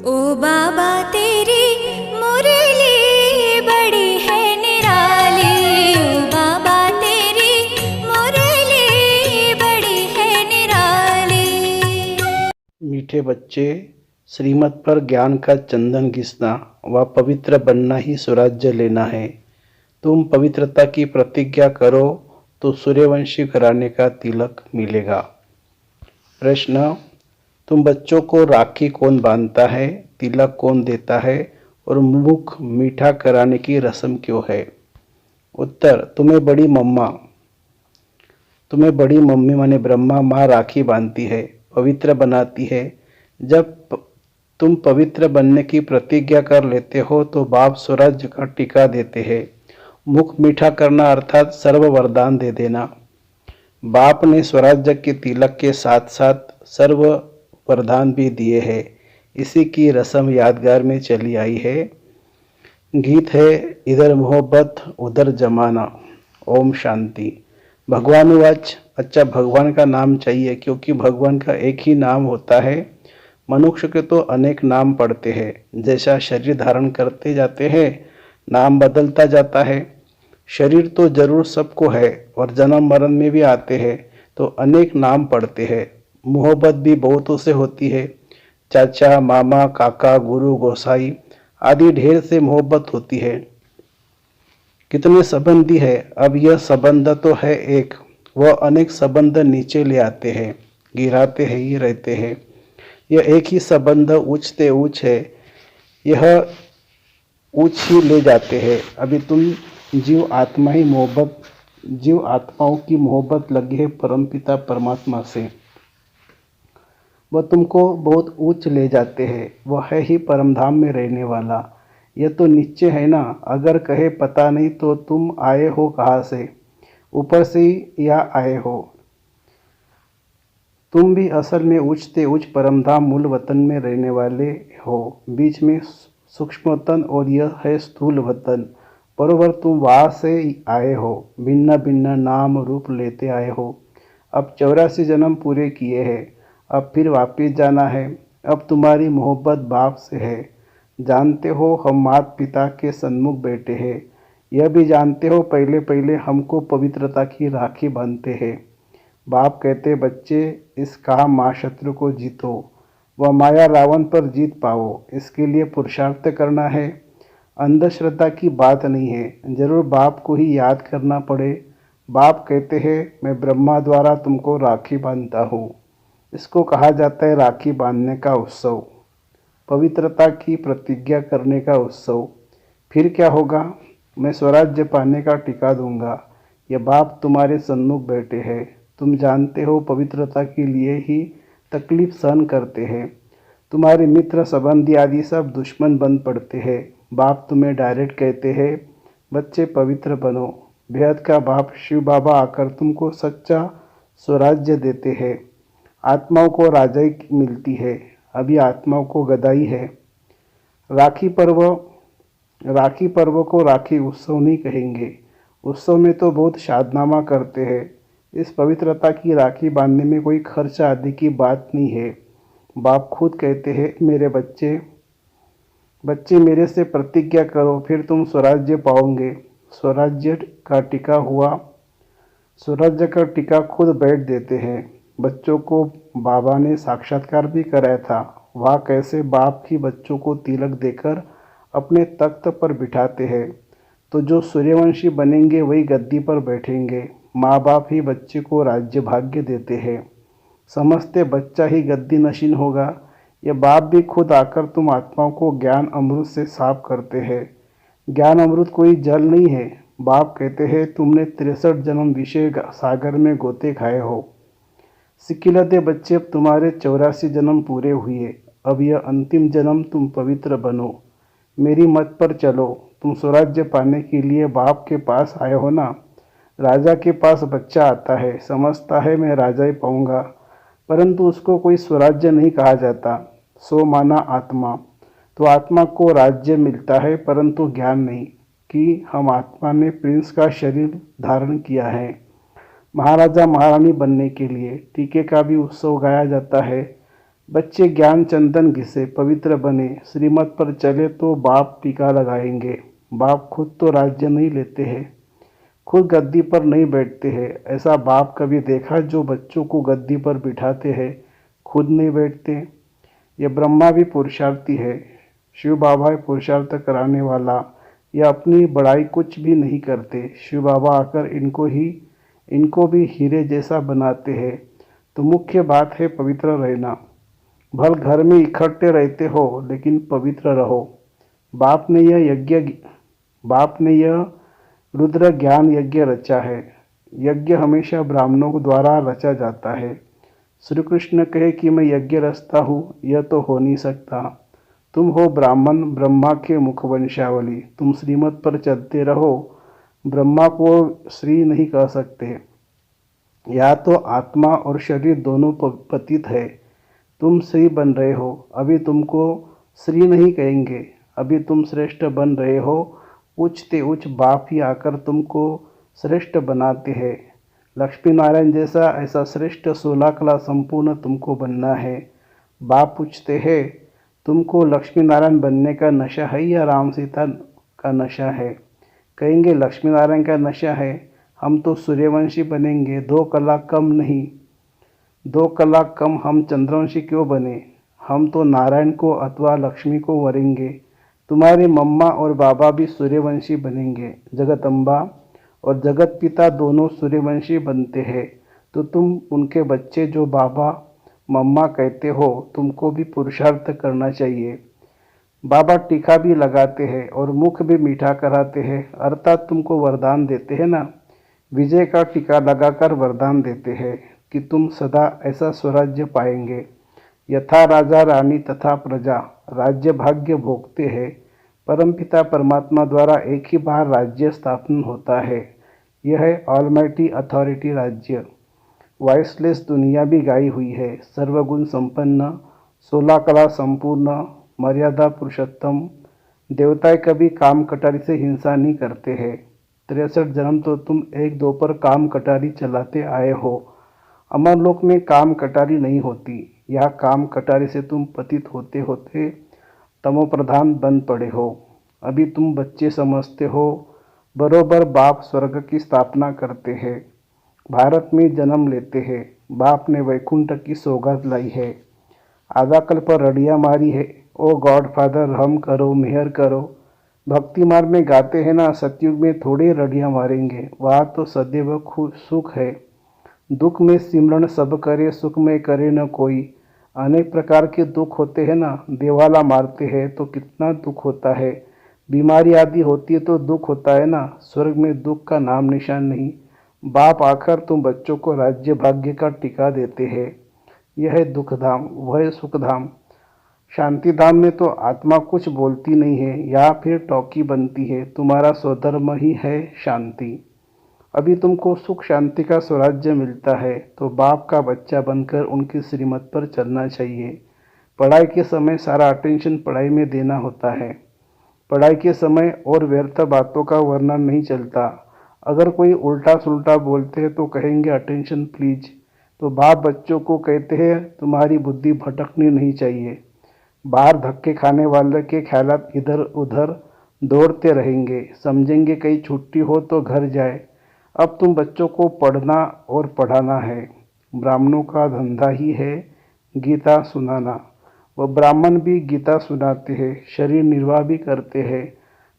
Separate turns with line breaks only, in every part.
ओ बाबा तेरी मुरली बड़ी है निराली, ओ बाबा तेरी मुरली बड़ी है निराली।
मीठे बच्चे, श्रीमत पर ज्ञान का चंदन घिसना व पवित्र बनना ही स्वराज्य लेना है। तुम पवित्रता की प्रतिज्ञा करो तो सूर्यवंशी घराने का तिलक मिलेगा। प्रश्न, तुम बच्चों को राखी कौन बांधता है, तिलक कौन देता है और मुख मीठा कराने की रस्म क्यों है? उत्तर, तुम्हें बड़ी मम्मी माने ब्रह्मा माँ राखी बांधती है, पवित्र बनाती है। जब तुम पवित्र बनने की प्रतिज्ञा कर लेते हो तो बाप स्वराज्य का टीका देते हैं। मुख मीठा करना अर्थात सर्व वरदान दे देना। बाप ने स्वराज्य के तिलक के साथ साथ सर्व वरदान भी दिए हैं। इसी की रस्म यादगार में चली आई है। गीत है, इधर मोहब्बत उधर जमाना। ओम शांति। भगवानुवाच, अच्छा भगवान का नाम चाहिए क्योंकि भगवान का एक ही नाम होता है। मनुष्य के तो अनेक नाम पड़ते हैं, जैसा शरीर धारण करते जाते हैं नाम बदलता जाता है। शरीर तो जरूर सबको है और जन्म मरण में भी आते हैं तो अनेक नाम पड़ते हैं। मोहब्बत भी बहुतों से होती है, चाचा मामा काका गुरु गोसाई आदि ढेर से मोहब्बत होती है। कितने संबंधी है, अब यह संबंध तो है एक, वह अनेक संबंध नीचे ले आते हैं, गिराते हैं ही रहते हैं। यह एक ही संबंध ऊंचते ऊंच है, यह ऊंच ही ले जाते हैं। अभी तुम जीव आत्माओं की मोहब्बत लगी है परमपिता परमात्मा से, वह तुमको बहुत ऊंच ले जाते हैं। वह है ही परमधाम में रहने वाला। यह तो नीचे है ना, अगर कहे पता नहीं तो तुम आए हो कहाँ से, ऊपर से या आए हो। तुम भी असल में ऊंचते ऊंच परमधाम मूल वतन में रहने वाले हो। बीच में सूक्ष्म वतन और यह है स्थूल वतन। बरोबर तुम वहाँ से आए हो, भिन्न भिन्न नाम रूप लेते आए हो। अब 84 जन्म पूरे किए हैं, अब फिर वापिस जाना है। अब तुम्हारी मोहब्बत बाप से है। जानते हो हम माता पिता के सन्मुख बैठे हैं। यह भी जानते हो पहले पहले हमको पवित्रता की राखी बांधते हैं। बाप कहते बच्चे, इस काम महाशत्रु को जीतो, वह माया रावण पर जीत पाओ, इसके लिए पुरुषार्थ करना है। अंधश्रद्धा की बात नहीं है, जरूर बाप को ही याद करना पड़े। बाप कहते हैं मैं ब्रह्मा द्वारा तुमको राखी बांधता हूँ। इसको कहा जाता है राखी बांधने का उत्सव, पवित्रता की प्रतिज्ञा करने का उत्सव। फिर क्या होगा? मैं स्वराज्य पाने का टीका दूंगा। यह बाप तुम्हारे सन्मुख बैठे हैं। तुम जानते हो पवित्रता के लिए ही तकलीफ सहन करते हैं। तुम्हारे मित्र संबंधी आदि सब दुश्मन बन पड़ते हैं। बाप तुम्हें डायरेक्ट कहते हैं बच्चे पवित्र बनो। बेहद का बाप शिव बाबा आकर तुमको सच्चा स्वराज्य देते हैं। आत्माओं को राजाई मिलती है, अभी आत्माओं को गदाई है। राखी पर्व को राखी उत्सव नहीं कहेंगे। उत्सव में तो बहुत शादनामा करते हैं। इस पवित्रता की राखी बांधने में कोई खर्च आदि की बात नहीं है। बाप खुद कहते हैं मेरे बच्चे मेरे से प्रतिज्ञा करो, फिर तुम स्वराज्य पाओगे। स्वराज्य का टीका खुद बैठ देते हैं। बच्चों को बाबा ने साक्षात्कार भी कराया था। वह कैसे बाप ही बच्चों को तिलक देकर अपने तख्त पर बिठाते हैं, तो जो सूर्यवंशी बनेंगे वही गद्दी पर बैठेंगे। माँ बाप ही बच्चे को राज्य भाग्य देते हैं। समझते बच्चा ही गद्दी नशीन होगा। यह बाप भी खुद आकर तुम आत्माओं को ज्ञान अमृत से साफ करते हैं। ज्ञान अमृत कोई जल नहीं है। बाप कहते हैं तुमने 63 जन्म विषय सागर में गोते खाए हो। सिकिलते बच्चे, अब तुम्हारे 84 जन्म पूरे हुए। अब यह अंतिम जन्म तुम पवित्र बनो, मेरी मत पर चलो। तुम स्वराज्य पाने के लिए बाप के पास आए हो ना। राजा के पास बच्चा आता है, समझता है मैं राजा ही पाऊंगा, परंतु उसको कोई स्वराज्य नहीं कहा जाता। सो माना आत्मा, तो आत्मा को राज्य मिलता है परंतु ज्ञान नहीं कि हम आत्मा ने प्रिंस का शरीर धारण किया है महाराजा महारानी बनने के लिए। टीके का भी उत्सव गाया जाता है। बच्चे ज्ञान चंदन घिसे पवित्र बने, श्रीमत पर चले तो बाप टीका लगाएंगे। बाप खुद तो राज्य नहीं लेते हैं, खुद गद्दी पर नहीं बैठते हैं। ऐसा बाप कभी देखा जो बच्चों को गद्दी पर बिठाते हैं, खुद नहीं बैठते? यह ब्रह्मा भी पुरुषार्थी है, शिव बाबा पुरुषार्थ कराने वाला। यह अपनी बड़ाई कुछ भी नहीं करते, शिव बाबा आकर इनको भी हीरे जैसा बनाते हैं। तो मुख्य बात है पवित्र रहना। भल घर में इकट्ठे रहते हो लेकिन पवित्र रहो। बाप ने यह रुद्र ज्ञान यज्ञ रचा है। यज्ञ हमेशा ब्राह्मणों द्वारा रचा जाता है। श्री कृष्ण कहे कि मैं यज्ञ रचता हूँ, यह तो हो नहीं सकता। तुम हो ब्राह्मण, ब्रह्मा के मुख वंशावली। तुम श्रीमत पर चलते रहो, ब्रह्मा को श्री नहीं कह सकते। या तो आत्मा और शरीर दोनों पतित है। तुम श्री बन रहे हो, अभी तुमको श्री नहीं कहेंगे, अभी तुम श्रेष्ठ बन रहे हो। उच्चते उच्च बाप ही आकर तुमको श्रेष्ठ बनाते हैं। लक्ष्मी नारायण जैसा ऐसा श्रेष्ठ 16 कला संपूर्ण तुमको बनना है। बाप पूछते हैं, तुमको लक्ष्मी नारायण बनने का नशा है या राम सीता का नशा है? कहेंगे लक्ष्मी नारायण का नशा है, हम तो सूर्यवंशी बनेंगे। 2 कला कम नहीं, 2 कला कम हम चंद्रवंशी क्यों बने? हम तो नारायण को अथवा लक्ष्मी को वरेंगे। तुम्हारे मम्मा और बाबा भी सूर्यवंशी बनेंगे। जगदम्बा और जगत पिता दोनों सूर्यवंशी बनते हैं। तो तुम उनके बच्चे जो बाबा मम्मा कहते हो, तुमको भी पुरुषार्थ करना चाहिए। बाबा टीका भी लगाते हैं और मुख भी मीठा कराते हैं, अर्थात तुमको वरदान देते हैं ना। विजय का टीका लगाकर वरदान देते हैं कि तुम सदा ऐसा स्वराज्य पाएंगे। यथा राजा रानी तथा प्रजा राज्य भाग्य भोगते हैं। परमपिता परमात्मा द्वारा एक ही बार राज्य स्थापन होता है। यह है ऑलमाइटी अथॉरिटी राज्य। वॉइसलेस दुनिया भी गाई हुई है। सर्वगुण संपन्न, 16 कला संपूर्ण, मर्यादा पुरुषोत्तम। देवताएं कभी काम कटारी से हिंसा नहीं करते हैं। 63 जन्म तो तुम 1-2 पर काम कटारी चलाते आए हो। अमरलोक में काम कटारी नहीं होती। यहाँ काम कटारी से तुम पतित होते होते तमोप्रधान बन पड़े हो। अभी तुम बच्चे समझते हो, बरोबर बाप स्वर्ग की स्थापना करते हैं, भारत में जन्म लेते हैं। बाप ने वैकुंठ की सौगात लाई है। आधा कल्प रड़िया मारी है, ओ गॉड फादर रहम करो, मेहर करो। भक्ति मार्ग में गाते हैं ना, सतयुग में थोड़े रड़ियाँ मारेंगे, वहाँ तो सदैव सुख है। दुख में सिमरण सब करे, सुख में करे न कोई। अनेक प्रकार के दुख होते हैं ना, देवाला मारते हैं तो कितना दुख होता है। बीमारी आदि होती है तो दुख होता है ना। स्वर्ग में दुख का नाम निशान नहीं। बाप आकर तुम बच्चों को राज्य भाग्य का टीका देते हैं। यह है दुख धाम, वह है सुख धाम। शांति धाम में तो आत्मा कुछ बोलती नहीं है, या फिर टॉकी बनती है। तुम्हारा स्वधर्म ही है शांति। अभी तुमको सुख शांति का स्वराज्य मिलता है, तो बाप का बच्चा बनकर उनकी श्रीमत पर चलना चाहिए। पढ़ाई के समय सारा अटेंशन पढ़ाई में देना होता है। पढ़ाई के समय और व्यर्थ बातों का वर्णन नहीं चलता। अगर कोई उल्टा सुल्टा बोलते हैं तो कहेंगे अटेंशन प्लीज। तो बाप बच्चों को कहते हैं, तुम्हारी बुद्धि भटकनी नहीं चाहिए। बाहर धक्के खाने वाले के ख्यालात इधर उधर दौड़ते रहेंगे, समझेंगे कहीं छुट्टी हो तो घर जाए। अब तुम बच्चों को पढ़ना और पढ़ाना है। ब्राह्मणों का धंधा ही है गीता सुनाना। वह ब्राह्मण भी गीता सुनाते हैं, शरीर निर्वाह भी करते हैं।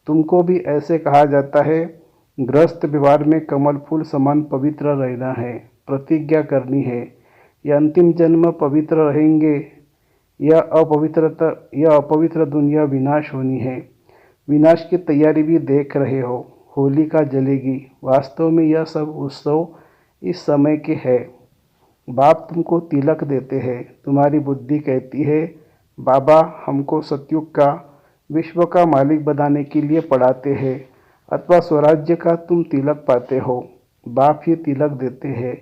तुमको भी ऐसे कहा जाता है। गृहस्थ व्यवहार में कमल फूल समान पवित्र रहना है, प्रतिज्ञा करनी है। यह अंतिम जन्म पवित्र रहेंगे। यह अपवित्र दुनिया विनाश होनी है। विनाश की तैयारी भी देख रहे हो, होलिका जलेगी। वास्तव में यह सब उत्सव इस समय के है। बाप तुमको तिलक देते हैं। तुम्हारी बुद्धि कहती है, बाबा हमको सतयुग का विश्व का मालिक बनाने के लिए पढ़ाते हैं, अथवा स्वराज्य का तुम तिलक पाते हो। बाप ही तिलक देते हैं।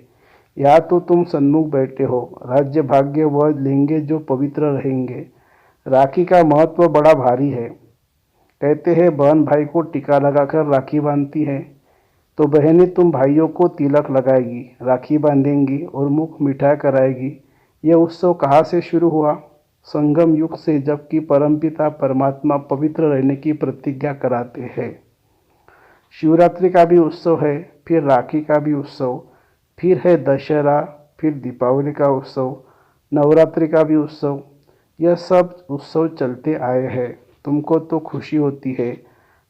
या तो तुम सन्मुख बैठे हो, राज्य भाग्य वह लेंगे जो पवित्र रहेंगे। राखी का महत्व बड़ा भारी है। कहते हैं बहन भाई को टीका लगाकर राखी बांधती है, तो बहनें तुम भाइयों को तिलक लगाएगी, राखी बांधेंगी और मुख मीठा कराएगी। यह उत्सव कहाँ से शुरू हुआ? संगम युग से, जबकि परमपिता परमात्मा पवित्र रहने की प्रतिज्ञा कराते हैं। शिवरात्रि का भी उत्सव है, फिर राखी का भी उत्सव, फिर है दशहरा, फिर दीपावली का उत्सव, नवरात्रि का भी उत्सव। यह सब उत्सव चलते आए हैं। तुमको तो खुशी होती है।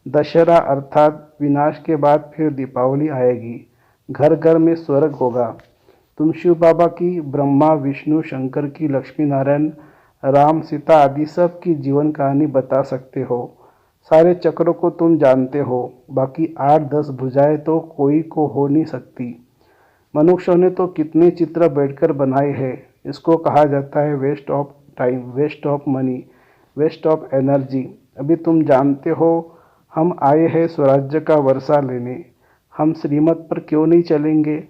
दशहरा अर्थात विनाश के बाद फिर दीपावली आएगी, घर घर में स्वर्ग होगा। तुम शिव बाबा की, ब्रह्मा विष्णु शंकर की, लक्ष्मी नारायण, राम सीता आदि सब की जीवन कहानी बता सकते हो। सारे चक्रों को तुम जानते हो, बाकी 8-10 भुजाएं तो कोई को हो नहीं सकती। मनुष्यों ने तो कितने चित्र बैठकर बनाए हैं। इसको कहा जाता है waste of time, waste of money, waste of energy. अभी तुम जानते हो हम आए हैं स्वराज्य का वर्षा लेने। हम श्रीमत पर क्यों नहीं चलेंगे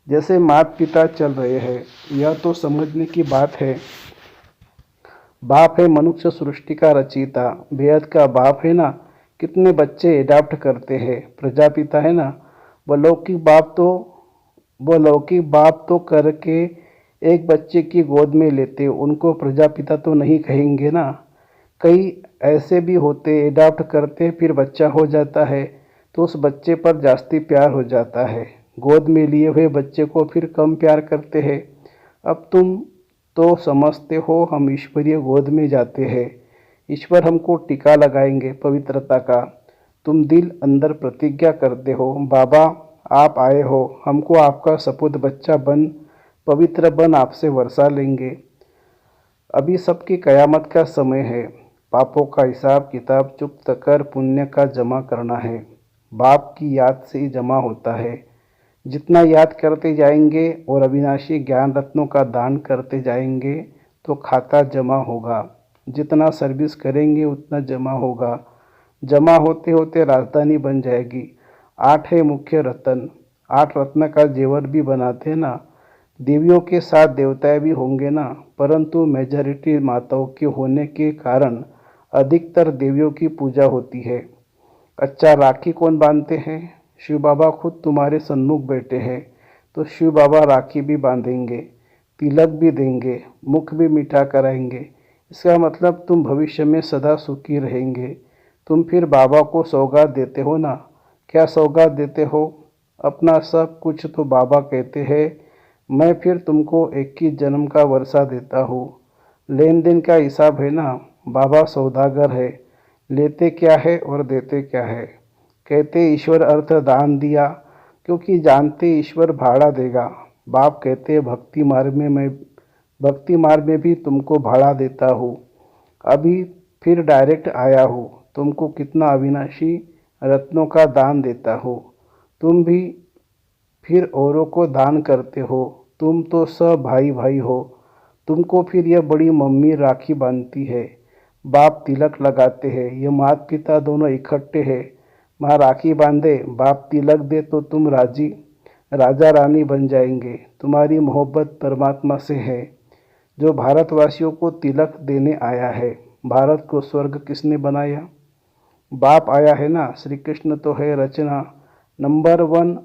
जैसे माता पिता चल रहे हैं? यह तो समझने की बात है। बाप है मनुष्य सृष्टि का रचयिता, बेहद का बाप है ना। कितने बच्चे एडाप्ट करते हैं। प्रजापिता है ना, वह लौकिक बाप तो करके एक बच्चे की गोद में लेते, उनको प्रजापिता तो नहीं कहेंगे ना। कई ऐसे भी होते, एडाप्ट करते फिर बच्चा हो जाता है तो उस बच्चे पर जास्ती प्यार हो जाता है। गोद में लिए हुए बच्चे को फिर कम प्यार करते हैं। अब तुम तो समझते हो हम ईश्वरीय गोद में जाते हैं। ईश्वर हमको टीका लगाएंगे पवित्रता का। तुम दिल अंदर प्रतिज्ञा करते हो, बाबा आप आए हो, हमको आपका सपूत बच्चा बन, पवित्र बन आपसे वर्षा लेंगे। अभी सबकी कयामत का समय है। पापों का हिसाब किताब चुप्त कर पुण्य का जमा करना है। बाप की याद से ही जमा होता है। जितना याद करते जाएंगे और अविनाशी ज्ञान रत्नों का दान करते जाएंगे तो खाता जमा होगा। जितना सर्विस करेंगे उतना जमा होगा। जमा होते होते राजधानी बन जाएगी। 8 है मुख्य रत्न। 8 रत्न का जेवर भी बनाते हैं ना। देवियों के साथ देवताएं भी होंगे ना, परंतु मेजॉरिटी माताओं के होने के कारण अधिकतर देवियों की पूजा होती है। अच्छा, राखी कौन बांधते हैं? शिव बाबा खुद तुम्हारे सन्मुख बैठे हैं, तो शिव बाबा राखी भी बांधेंगे, तिलक भी देंगे, मुख भी मीठा कराएंगे। इसका मतलब तुम भविष्य में सदा सुखी रहेंगे। तुम फिर बाबा को सौगात देते हो ना। क्या सौगात देते हो? अपना सब कुछ तो बाबा कहते हैं। मैं फिर तुमको 21 जन्म का वर्षा देता हूँ। लेन देन का हिसाब है ना। बाबा सौदागर है, लेते क्या है और देते क्या है। कहते ईश्वर अर्थ दान दिया, क्योंकि जानते ईश्वर भाड़ा देगा। बाप कहते भक्ति मार्ग में भी तुमको भाड़ा देता हूँ। अभी फिर डायरेक्ट आया हूँ, तुमको कितना अविनाशी रत्नों का दान देता हूँ। तुम भी फिर औरों को दान करते हो। तुम तो सब भाई भाई हो। तुमको फिर यह बड़ी मम्मी राखी बांधती है, बाप तिलक लगाते हैं। ये माता पिता दोनों इकट्ठे हैं। माँ राखी बांधे, बाप तिलक दे तो तुम राजा रानी बन जाएंगे। तुम्हारी मोहब्बत परमात्मा से है, जो भारतवासियों को तिलक देने आया है। भारत को स्वर्ग किसने बनाया? बाप आया है ना। श्री कृष्ण तो है रचना नंबर 1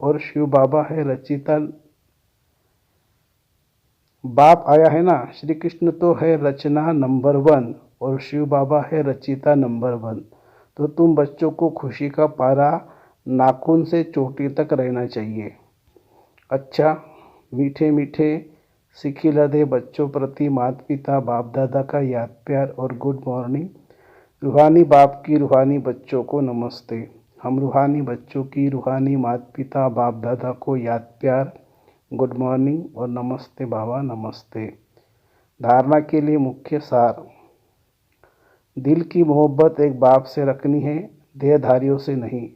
और शिव बाबा है रचिता। बाप आया है ना। श्री कृष्ण तो है रचना नंबर 1 और शिव बाबा है रचिता नंबर 1। तो तुम बच्चों को खुशी का पारा नाखून से चोटी तक रहना चाहिए। अच्छा, मीठे मीठे सिखी लदे बच्चों प्रति माता पिता बाप दादा का याद प्यार और गुड मॉर्निंग। रूहानी बाप की रूहानी बच्चों को नमस्ते। हम रूहानी बच्चों की रूहानी माता पिता बाप दादा को याद प्यार, गुड मॉर्निंग और नमस्ते बाबा नमस्ते। धारणा के लिए मुख्य सार। दिल की मोहब्बत एक बाप से रखनी है, देहधारियों से नहीं,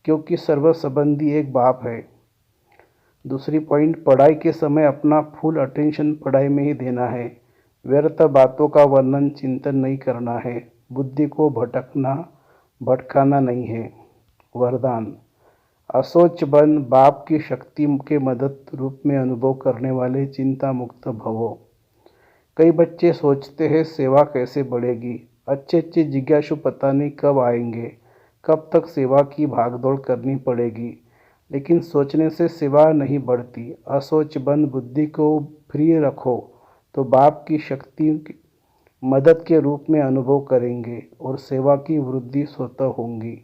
क्योंकि सर्व संबंधी एक बाप है। दूसरी पॉइंट, पढ़ाई के समय अपना फुल अटेंशन पढ़ाई में ही देना है। व्यर्थ बातों का वर्णन चिंतन नहीं करना है। बुद्धि को भटकाना नहीं है। वरदान, असोच बन, बाप की शक्ति के मदद रूप में अनुभव करने वाले चिंता मुक्त भवो। कई बच्चे सोचते हैं सेवा कैसे बढ़ेगी। अच्छे जिज्ञासु पता नहीं कब आएंगे, कब तक सेवा की भागदौड़ करनी पड़ेगी। लेकिन सोचने से सिवा नहीं बढ़ती। असोच बंद बुद्धि को फ्री रखो तो बाप की शक्ति मदद के रूप में अनुभव करेंगे और सेवा की वृद्धि स्वतः होंगी।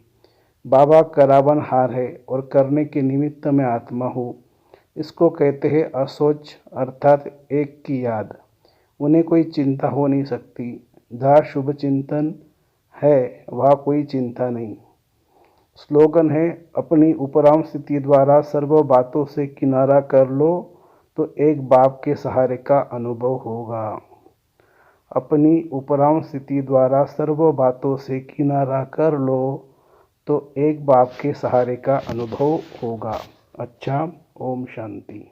बाबा करावनहार है और करने के निमित्त मैं आत्मा हूँ। इसको कहते हैं असोच, अर्थात एक की याद। उन्हें कोई चिंता हो नहीं सकती। जहाँ शुभ चिंतन है वहाँ कोई चिंता नहीं। स्लोगन है, अपनी उपराम स्थिति द्वारा सर्व बातों से किनारा कर लो तो एक बाप के सहारे का अनुभव होगा। अपनी उपराम स्थिति द्वारा सर्व बातों से किनारा कर लो तो एक बाप के सहारे का अनुभव होगा। अच्छा, ओम शांति।